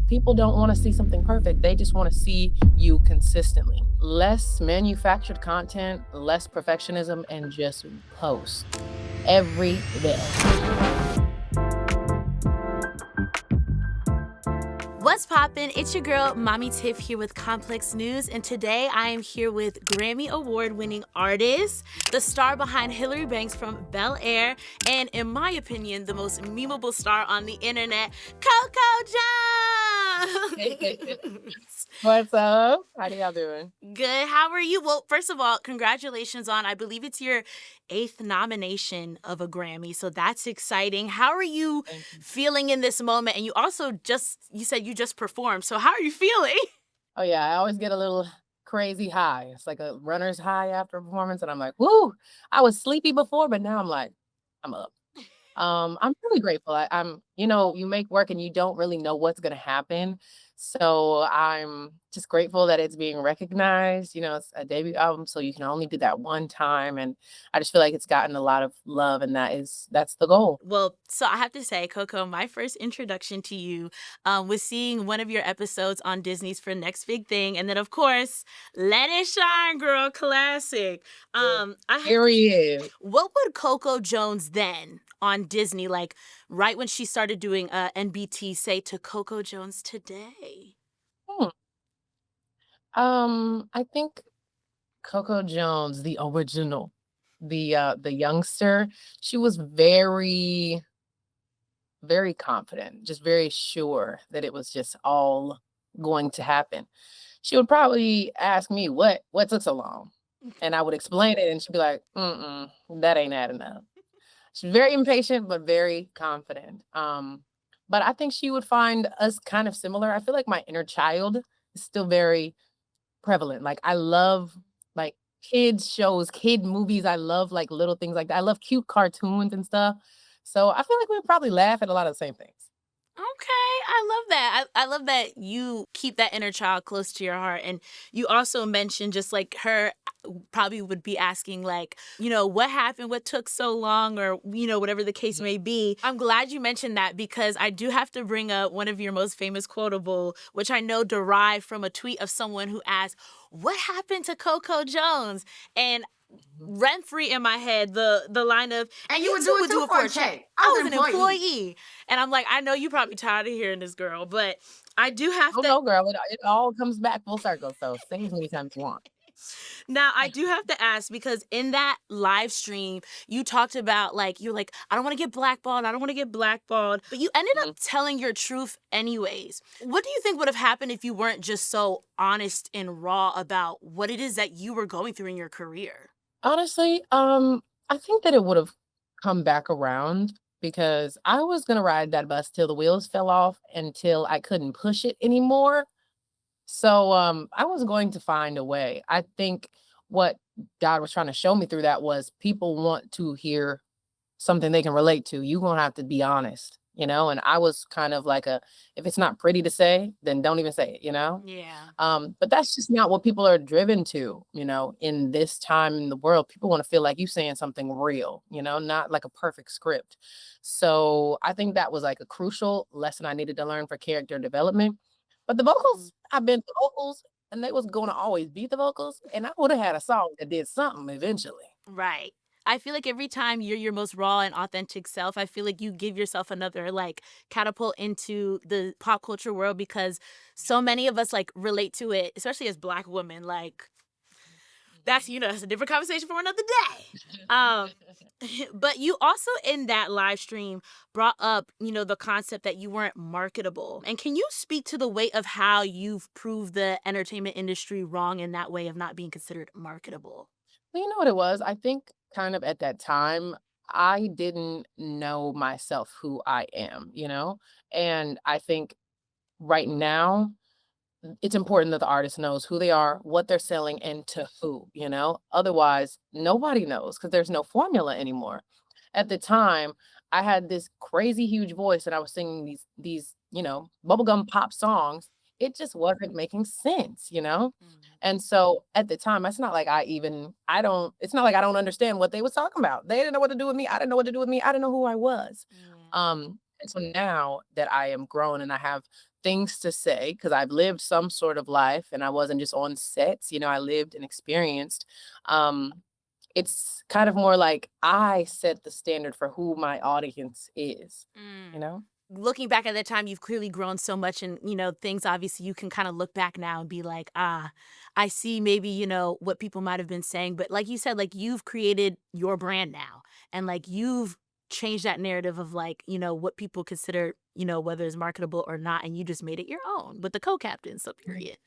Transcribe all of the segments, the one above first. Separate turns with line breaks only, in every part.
people don't want to see something perfect. They just want to see you consistently. Less manufactured content, less perfectionism, and just post every day.
What's poppin'? It's your girl, Mami Tiff, here with Complex News, and today I am here with Grammy Award-winning artist, the star behind Hillary Banks from Bel-Air, and in my opinion, the most memeable star on the internet, Coco Jones!
What's up? How y'all doing?
Good. How are you? Well, first of all, congratulations on, I believe it's your 8th nomination of a Grammy, so that's exciting. How are you
Thank you.
feeling in this moment? And you also you said you just performed, so how are you feeling?
Oh yeah, I always get a little crazy high. It's like a runner's high after a performance, and I'm like, woo! I was sleepy before, but now I'm like, I'm up. I'm really grateful. I'm, you make work and you don't really know what's gonna happen. So I'm just grateful that it's being recognized. It's a debut album, so you can only do that one time. And I just feel like it's gotten a lot of love, and that's the goal.
Well, so I have to say, Coco, my first introduction to you was seeing one of your episodes on Disney's For Next Big Thing. And then, of course, Let It Shine, girl, classic.
Period.
What would Coco Jones then on Disney, like right when she started doing NBT, say to Coco Jones today?
Hmm. I think Coco Jones, the original, the youngster, she was very, very confident, just very sure that it was just all going to happen. She would probably ask me, what took so long? And I would explain it, and she'd be like, that ain't adding up. She's very impatient, but very confident. But I think she would find us kind of similar. I feel like my inner child is still very prevalent. Like I love like kids shows, kid movies. I love like little things like that. I love cute cartoons and stuff. So I feel like we would probably laugh at a lot of the same things.
Okay, I love that. I love that you keep that inner child close to your heart. And you also mentioned just like her probably would be asking, like, what happened? What took so long? Or, whatever the case may be. I'm glad you mentioned that because I do have to bring up one of your most famous quotable, which I know derived from a tweet of someone who asked, what happened to Coco Jones? And rent free in my head the line of, and you would do it for a check. I was an employee. And I'm like, I know you probably tired of hearing this, girl, but I do have
Oh
to.
no, girl, it all comes back full circle. So say as many times as you want.
Now, I do have to ask because in that live stream, you talked about you're like, I don't want to get blackballed. I don't want to get blackballed. But you ended up telling your truth anyways. What do you think would have happened if you weren't just so honest and raw about what it is that you were going through in your career?
Honestly, I think that it would have come back around because I was gonna ride that bus till the wheels fell off until I couldn't push it anymore. So I was going to find a way. I think what God was trying to show me through that was people want to hear something they can relate to. You're gonna have to be honest, and I was kind of like if it's not pretty to say, then don't even say it.
Yeah.
But that's just not what people are driven to, in this time in the world. People want to feel like you saying something real, not like a perfect script. So I think that was like a crucial lesson I needed to learn for character development. But the vocals, I've been to vocals, and they was gonna always be the vocals, and I would have had a song that did something eventually.
Right. I feel like every time you're your most raw and authentic self, I feel like you give yourself another catapult into the pop culture world because so many of us relate to it, especially as Black women. That's a different conversation for another day. But you also in that live stream brought up, the concept that you weren't marketable. And can you speak to the weight of how you've proved the entertainment industry wrong in that way of not being considered marketable?
Well, you know what it was? I think kind of at that time, I didn't know myself who I am, And I think right now, it's important that the artist knows who they are, what they're selling, and to who. Otherwise, nobody knows because there's no formula anymore. At the time, I had this crazy huge voice and I was singing these bubblegum pop songs. It just wasn't making sense. And so at the time, it's not like it's not like I don't understand what they was talking about. They didn't know what to do with me. I didn't know what to do with me. I didn't know who I was. And so now that I am grown and I have things to say because I've lived some sort of life and I wasn't just on sets, I lived and experienced. Um, it's kind of more like I set the standard for who my audience is, you
Mm.
know?
Looking back at that time, you've clearly grown so much and, things obviously you can kind of look back now and be like, I see maybe, what people might have been saying. But like you said, like you've created your brand now and like you've changed that narrative of like, what people consider, whether it's marketable or not. And you just made it your own with the co-captain. So period.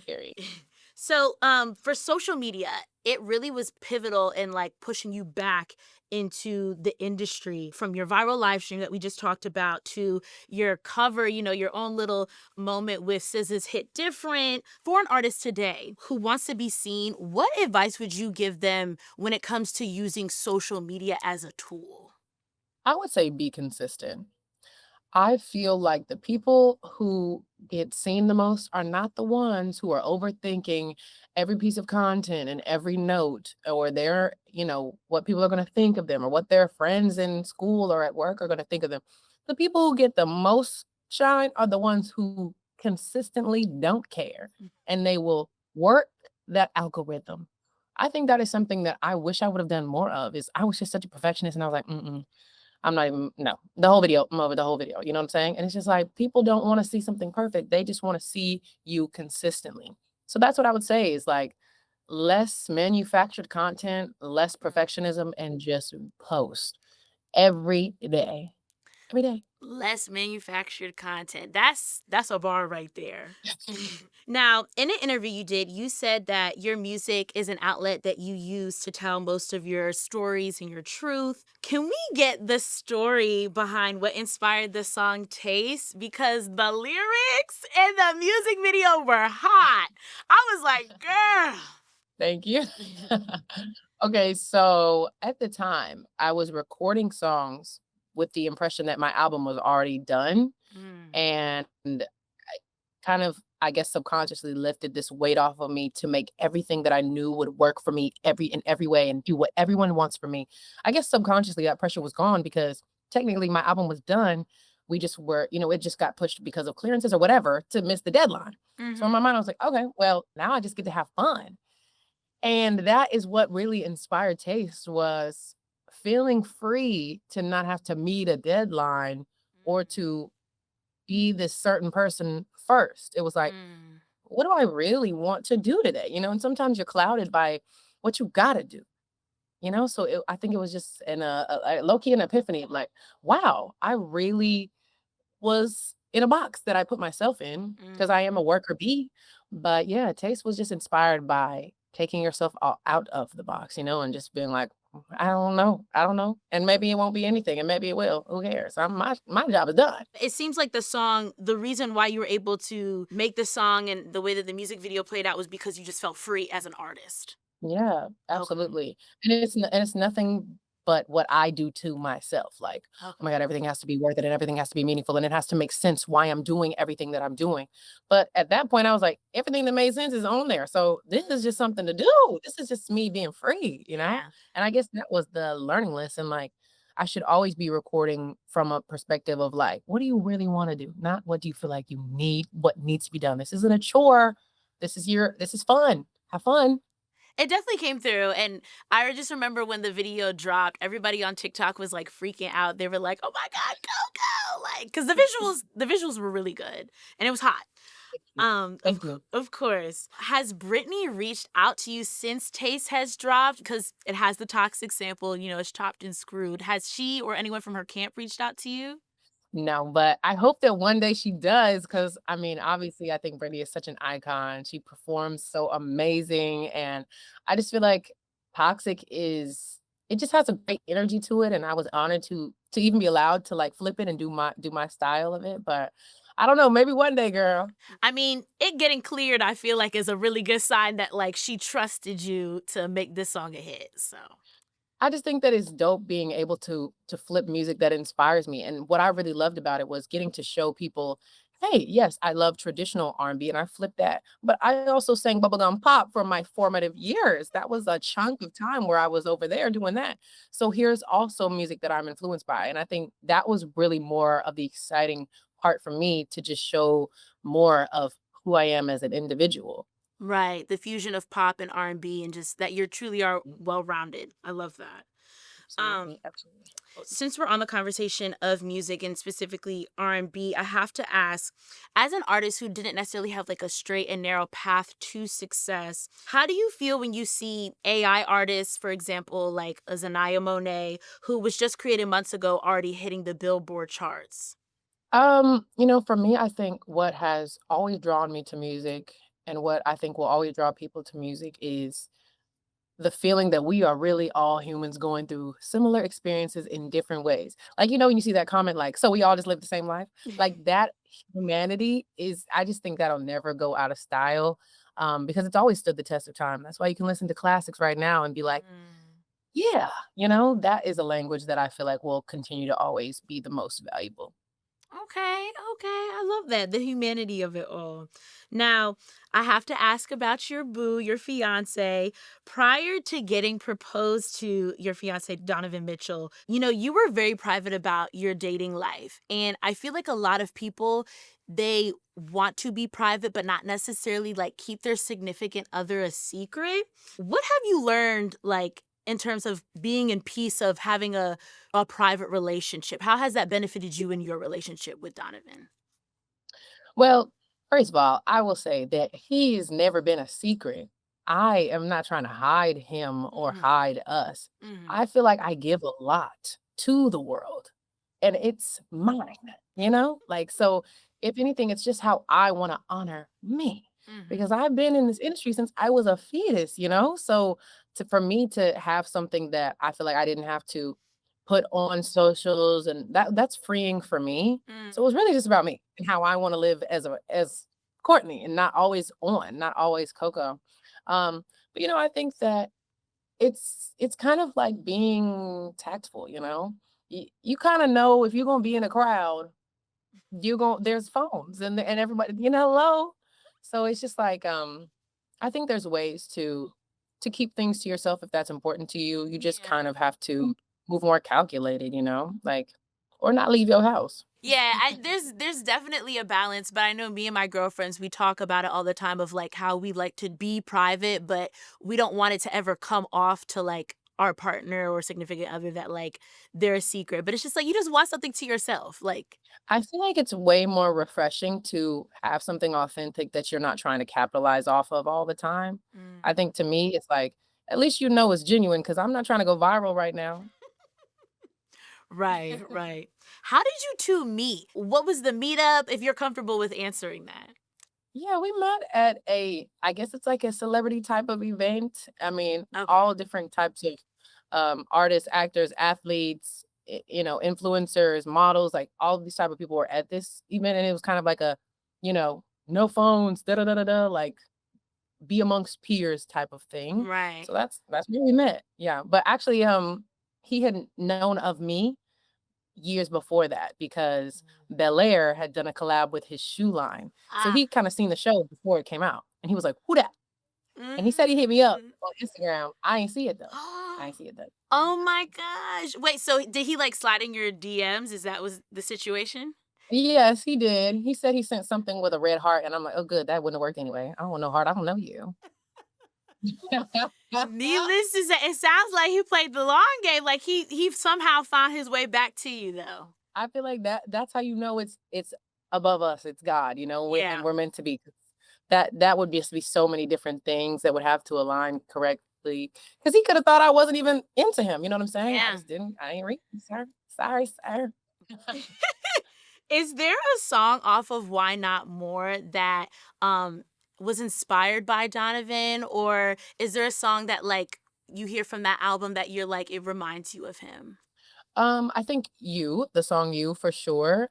Very.
So, for social media, it really was pivotal in like pushing you back into the industry from your viral live stream that we just talked about to your cover, your own little moment with SZA's hit Different. For an artist today who wants to be seen, what advice would you give them when it comes to using social media as a tool?
I would say be consistent. I feel like the people who get seen the most are not the ones who are overthinking every piece of content and every note or what people are going to think of them or what their friends in school or at work are going to think of them. The people who get the most shine are the ones who consistently don't care and they will work that algorithm. I think that is something that I wish I would have done more of is I was just such a perfectionist and I was like, mm-mm. I'm not even no. The whole video, I'm over the whole video, you know what I'm saying? And it's just like people don't wanna see something perfect. They just wanna see you consistently. So that's what I would say is like less manufactured content, less perfectionism, and just post every day. Every day.
Less manufactured content. That's a bar right there. Now, in an interview you did, you said that your music is an outlet that you use to tell most of your stories and your truth. Can we get the story behind what inspired the song Taste? Because the lyrics and the music video were hot. I was like, girl.
Thank you. Okay, so at the time, I was recording songs with the impression that my album was already done,
Mm,
and kind of, I guess, subconsciously lifted this weight off of me to make everything that I knew would work for me in every way and do what everyone wants from me. I guess subconsciously that pressure was gone because technically my album was done. We just were, it just got pushed because of clearances or whatever to miss the deadline. So in
mhm,
my mind, I was like, okay, well, now I just get to have fun. And that is what really inspired Taste was feeling free to not have to meet a deadline or to be this certain person first. It was like,
mm,
what do I really want to do today? And sometimes you're clouded by what you gotta do. So I think it was just a low key an epiphany. Like, wow, I really was in a box that I put myself in
mm.
because I am a worker bee. But yeah, Taste was just inspired by taking yourself out of the box, and just being like, I don't know, I don't know, and maybe it won't be anything, and maybe it will. Who cares? My job is done.
It seems like the song, the reason why you were able to make the song and the way that the music video played out was because you just felt free as an artist.
Yeah,
Okay.
absolutely. And it's nothing but what I do to myself. Like, oh my
Okay.
God, everything has to be worth it and everything has to be meaningful and it has to make sense why I'm doing everything that I'm doing. But at that point, I was like, everything that made sense is on there. So this is just something to do. This is just me being free.
Yeah.
And I guess that was the learning lesson. Like, I should always be recording from a perspective of like, what do you really want to do? Not what do you feel like you need, what needs to be done. This isn't a chore. This is fun. Have fun.
It definitely came through. And I just remember when the video dropped, everybody on TikTok was like freaking out. They were like, oh my God, go, go. Like, because the visuals were really good and it was hot.
Thank you.
Of course. Has Britney reached out to you since Taste has dropped? Because it has the toxic sample, it's chopped and screwed. Has she or anyone from her camp reached out to you?
No, but I hope that one day she does, because I mean, obviously, I think Britney is such an icon. She performs so amazing, and I just feel like Toxic is it just has a great energy to it, and I was honored to even be allowed to, like, flip it and do my style of it, but I don't know, maybe one day, girl.
I mean, it getting cleared, I feel like is a really good sign that like she trusted you to make this song a hit. So
I just think that it's dope being able to flip music that inspires me, and what I really loved about it was getting to show people, "Hey, yes, I love traditional R&B, and I flipped that, but I also sang bubblegum pop for my formative years." That was a chunk of time where I was over there doing that. So here's also music that I'm influenced by, and I think that was really more of the exciting part for me to just show more of who I am as an individual.
Right. The fusion of pop and R&B and just that you truly are
Mm,
well-rounded. I love that. Um,
absolutely, absolutely.
since we're on the conversation of music and specifically R&B, I have to ask, as an artist who didn't necessarily have like a straight and narrow path to success, how do you feel when you see AI artists, for example, like a Zanaya Monet, who was just created months ago, already hitting the Billboard charts?
For me, I think what has always drawn me to music and what I think will always draw people to music is the feeling that we are really all humans going through similar experiences in different ways. Like, when you see that comment, like, so we all just live the same life, like that humanity is, I just think that'll never go out of style, because it's always stood the test of time. That's why you can listen to classics right now and be like,
Mm.
yeah, that is a language that I feel like will continue to always be the most valuable.
Okay, okay. I love that. The humanity of it all. Now, I have to ask about your boo, your fiance. Prior to getting proposed to your fiance, Donovan Mitchell, you were very private about your dating life. And I feel like a lot of people, they want to be private, but not necessarily like keep their significant other a secret. What have you learned, like, in terms of being in peace of having a private relationship? How has that benefited you in your relationship with Donovan?
Well, first of all, I will say that he's never been a secret. I am not trying to hide him or
Mhm,
hide us.
mhm.
I feel like I give a lot to the world and it's mine, Like, so if anything, it's just how I want to honor me because
Mhm.
I've been in this industry since I was a fetus. So for me to have something that I feel like I didn't have to put on socials and that's freeing for me, so it was
Mm.
really just about me and how I wanna live as Courtney and not always on, not always Coco. But, I think that it's kind of like being tactful. You kinda know if you're gonna be in a crowd, you gon there's phones and everybody, hello? So it's just like, I think there's ways to keep things to yourself if that's important to you. You just
Yeah.
kind of have to move more calculated, like or not leave your house.
Yeah, there's definitely a balance, but I know me and my girlfriends, we talk about it all the time of like how we like to be private, but we don't want it to ever come off to like our partner or significant other that like they're a secret. But it's just like you just want something to yourself. Like,
I feel like it's way more refreshing to have something authentic that you're not trying to capitalize off of all the time. I
mm.
think to me, it's like, at least it's genuine because I'm not trying to go viral right now.
Right, right. How did you two meet? What was the meetup, if you're comfortable with answering that?
Yeah, we met at I guess it's like a celebrity type of event. I mean,
Okay.
all different types of artists, actors, athletes, influencers, models, like all of these type of people were at this event. And it was kind of like a, no phones, da da da da da, like be amongst peers type of thing.
Right.
So that's where we met. Yeah. But actually, he had known of me years before that because Bel-Air had done a collab with his shoe line. So
Ah.
he kinda seen the show before it came out, and he was like, "Who dat?" And he said he hit me up
Mm.
on Instagram. I ain't see it though. I ain't see it though.
Oh my gosh. Wait, so did he like slide in your DMs? Is that was the situation?
Yes, he did. He said he sent something with a red heart, and I'm like, "Oh, good, that wouldn't have worked anyway. I don't want no heart, I don't know you."
Needless to say, it sounds like he played the long game. Like he somehow found his way back to you though.
I feel like that's how it's above us, it's God, and
Yeah.
we're meant to be. 'Cause that would just be so many different things that would have to align correctly. Because he could have thought I wasn't even into him, you know what I'm saying?
Yeah.
I ain't read, sir. Sorry, sir.
Is there a song off of Why Not More that um was inspired by Donovan, or is there a song that like you hear from that album that you're like it reminds you of him?
I think the song You for sure.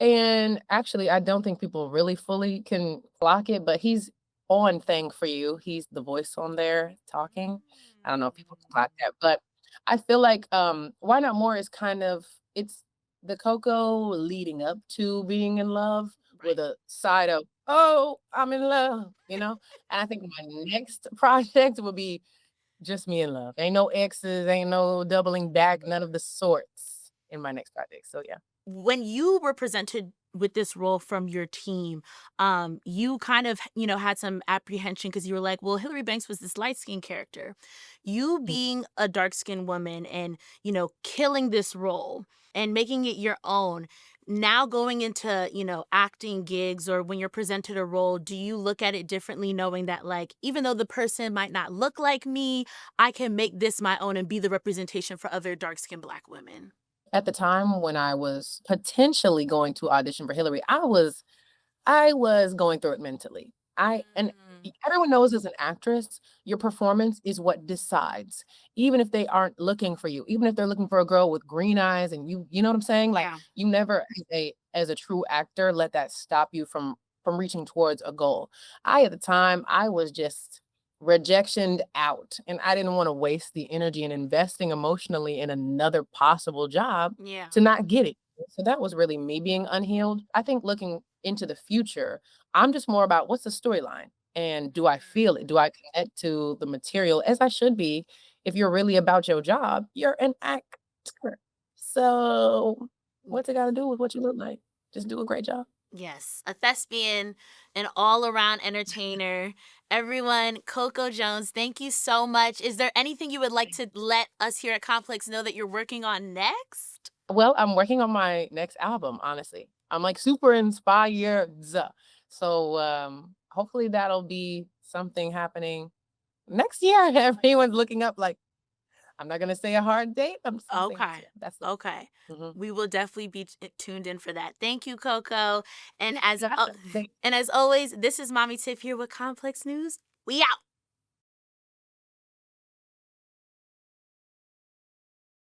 And actually, I don't think people really fully can clock it, but he's on Thing for You. He's the voice on there talking. I don't know if people can clock that, but I feel like Why Not More is kind of it's the Coco leading up to being in love with
Right.
a side of, oh, I'm in love. And I think my next project will be just me in love. Ain't no exes, ain't no doubling back, none of the sorts in my next project. So yeah.
when you were presented with this role from your team, you kind of, had some apprehension because you were like, well, Hillary Banks was this light skinned character. You
Mhm.
being a dark skinned woman and, killing this role and making it your own. Now going into, acting gigs or when you're presented a role, do you look at it differently knowing that like even though the person might not look like me, I can make this my own and be the representation for other dark skinned Black women?
At the time when I was potentially going to audition for Hillary, I was going through it mentally.
Mm.
Everyone knows as an actress, your performance is what decides. Even if they aren't looking for you, even if they're looking for a girl with green eyes and you know what I'm saying? Like
Yeah.
you never as a true actor let that stop you from reaching towards a goal. At the time, I was just rejectioned out and I didn't want to waste the energy and investing emotionally in another possible job
Yeah.
to not get it. So that was really me being unhealed. I think looking into the future, I'm just more about what's the storyline and do I feel it? Do I connect to the material as I should be? If you're really about your job, you're an actor. So
Mm.
what's it got to do with what you look like? Just do a great job.
Yes, a thespian, an all around entertainer. Everyone, Coco Jones, thank you so much. Is there anything you would like to let us here at Complex know that you're working on next?
Well, I'm working on my next album, honestly. I'm like super inspired. So hopefully that'll be something happening next year. Everyone's looking up like I'm not gonna say a hard date. I'm just gonna say next
Okay.
year. That's the
Okay.
mhm.
We will definitely be tuned in for that. Thank you, Coco. And
You
as
got it.
and as always, this is Mommy Tiff here with Complex News. We out.